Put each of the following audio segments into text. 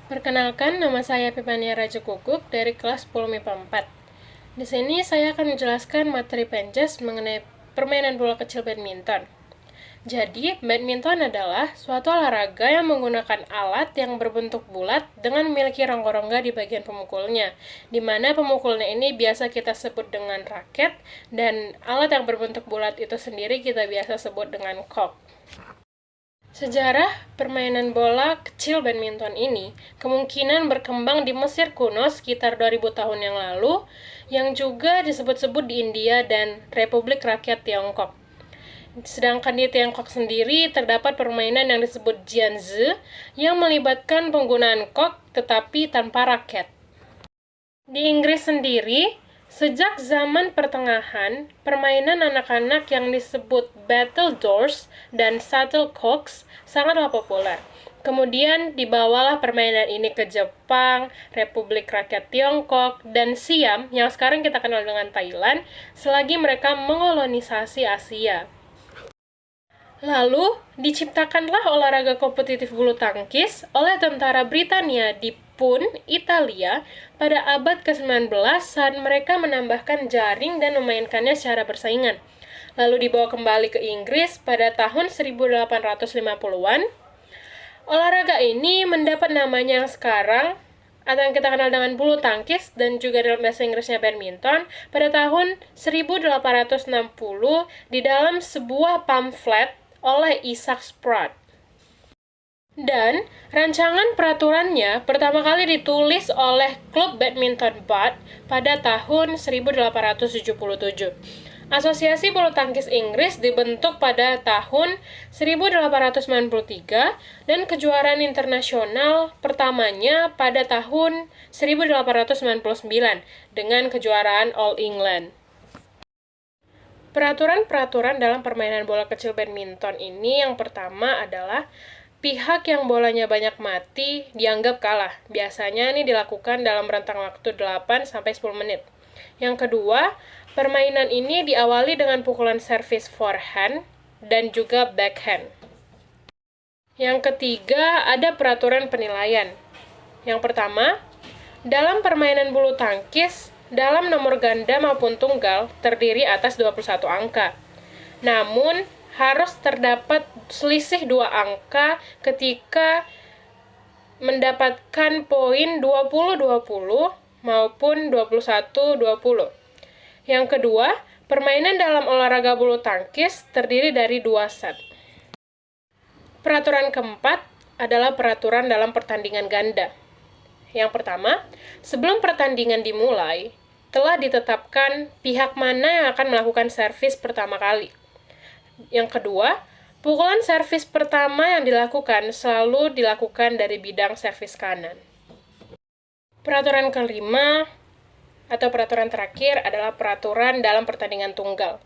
Perkenalkan, nama saya Pipania Rajekukuk dari kelas 10 MIPA 4. Di sini saya akan menjelaskan materi Penjas mengenai permainan bola kecil badminton. Jadi, badminton adalah suatu olahraga yang menggunakan alat yang berbentuk bulat dengan memiliki rongga-rongga di bagian pemukulnya, di mana pemukulnya ini biasa kita sebut dengan raket, dan alat yang berbentuk bulat itu sendiri kita biasa sebut dengan kok. Sejarah permainan bola kecil badminton ini kemungkinan berkembang di Mesir kuno sekitar 2000 tahun yang lalu, yang juga disebut-sebut di India dan Republik Rakyat Tiongkok. Sedangkan di Tiongkok sendiri terdapat permainan yang disebut jianzi yang melibatkan penggunaan kok tetapi tanpa raket. Di Inggris sendiri, sejak zaman pertengahan, permainan anak-anak yang disebut battledores dan shuttlecocks sangatlah populer. Kemudian dibawalah permainan ini ke Jepang, Republik Rakyat Tiongkok, dan Siam yang sekarang kita kenal dengan Thailand, selagi mereka mengkolonisasi Asia. Lalu, diciptakanlah olahraga kompetitif bulu tangkis oleh tentara Britania di Pun, Italia, pada abad ke-19 saat mereka menambahkan jaring dan memainkannya secara bersaingan. Lalu dibawa kembali ke Inggris pada tahun 1850-an. Olahraga ini mendapat namanya yang sekarang, atau yang kita kenal dengan bulu tangkis dan juga dalam bahasa Inggrisnya badminton, pada tahun 1860 di dalam sebuah pamflet oleh Isaac Spratt. Dan rancangan peraturannya pertama kali ditulis oleh klub badminton Bath pada tahun 1877. Asosiasi bulu tangkis Inggris dibentuk pada tahun 1893 dan kejuaraan internasional pertamanya pada tahun 1899 dengan kejuaraan All England. Peraturan-peraturan dalam permainan bola kecil badminton ini yang pertama adalah pihak yang bolanya banyak mati dianggap kalah. Biasanya ini dilakukan dalam rentang waktu 8-10 menit. Yang kedua, permainan ini diawali dengan pukulan servis forehand dan juga backhand. Yang ketiga, ada peraturan penilaian. Yang pertama, dalam permainan bulu tangkis, dalam nomor ganda maupun tunggal terdiri atas 21 angka. Namun, harus terdapat selisih 2 angka ketika mendapatkan poin 20-20 maupun 21-20. Yang kedua, permainan dalam olahraga bulu tangkis terdiri dari 2 set. Peraturan keempat adalah peraturan dalam pertandingan ganda. Yang pertama, sebelum pertandingan dimulai, telah ditetapkan pihak mana yang akan melakukan servis pertama kali. Yang kedua, pukulan servis pertama yang dilakukan selalu dilakukan dari bidang servis kanan. Peraturan kelima atau peraturan terakhir adalah peraturan dalam pertandingan tunggal.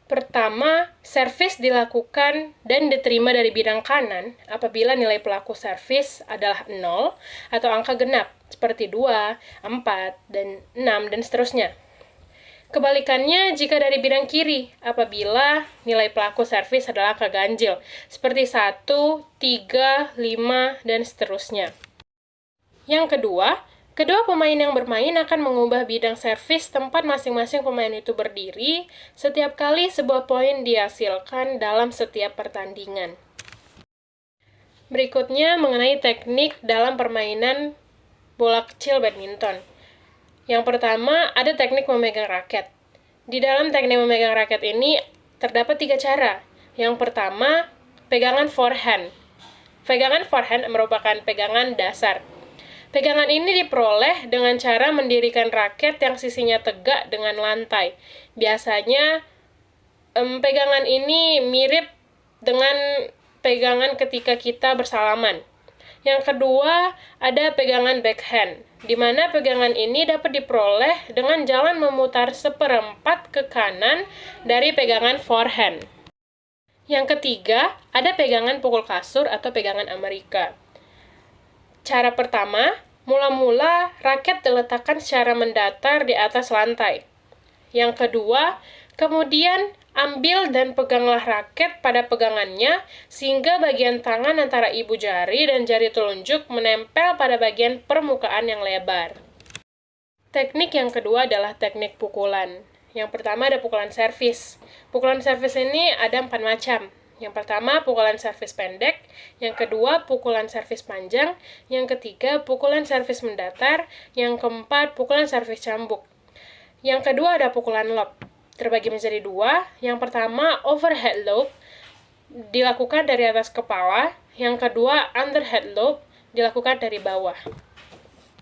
Pertama, servis dilakukan dan diterima dari bidang kanan apabila nilai pelaku servis adalah 0 atau angka genap, seperti 2, 4, dan 6, dan seterusnya. Kebalikannya jika dari bidang kiri, apabila nilai pelaku servis adalah angka ganjil, seperti 1, 3, 5, dan seterusnya. Yang kedua, kedua pemain yang bermain akan mengubah bidang servis tempat masing-masing pemain itu berdiri setiap kali sebuah poin dihasilkan dalam setiap pertandingan. Berikutnya mengenai teknik dalam permainan bola kecil badminton. Yang pertama, ada teknik memegang raket. Di dalam teknik memegang raket ini terdapat 3 cara. Yang pertama, pegangan forehand. Pegangan forehand merupakan pegangan dasar. Pegangan ini diperoleh dengan cara mendirikan raket yang sisinya tegak dengan lantai. Biasanya, pegangan ini mirip dengan pegangan ketika kita bersalaman. Yang kedua, ada pegangan backhand, di mana pegangan ini dapat diperoleh dengan jalan memutar 1/4 ke kanan dari pegangan forehand. Yang ketiga, ada pegangan pukul kasur atau pegangan Amerika. Cara pertama, mula-mula raket diletakkan secara mendatar di atas lantai. Yang kedua, kemudian Ambil dan peganglah raket pada pegangannya, sehingga bagian tangan antara ibu jari dan jari telunjuk menempel pada bagian permukaan yang lebar. Teknik yang kedua adalah teknik pukulan. Yang pertama ada pukulan servis. Pukulan servis ini ada 4 macam. Yang pertama, pukulan servis pendek. Yang kedua, pukulan servis panjang. Yang ketiga, pukulan servis mendatar. Yang keempat, pukulan servis cambuk. Yang kedua ada pukulan lob. Terbagi menjadi 2. Yang pertama, overhead lob, dilakukan dari atas kepala. Yang kedua, underhead lob, dilakukan dari bawah.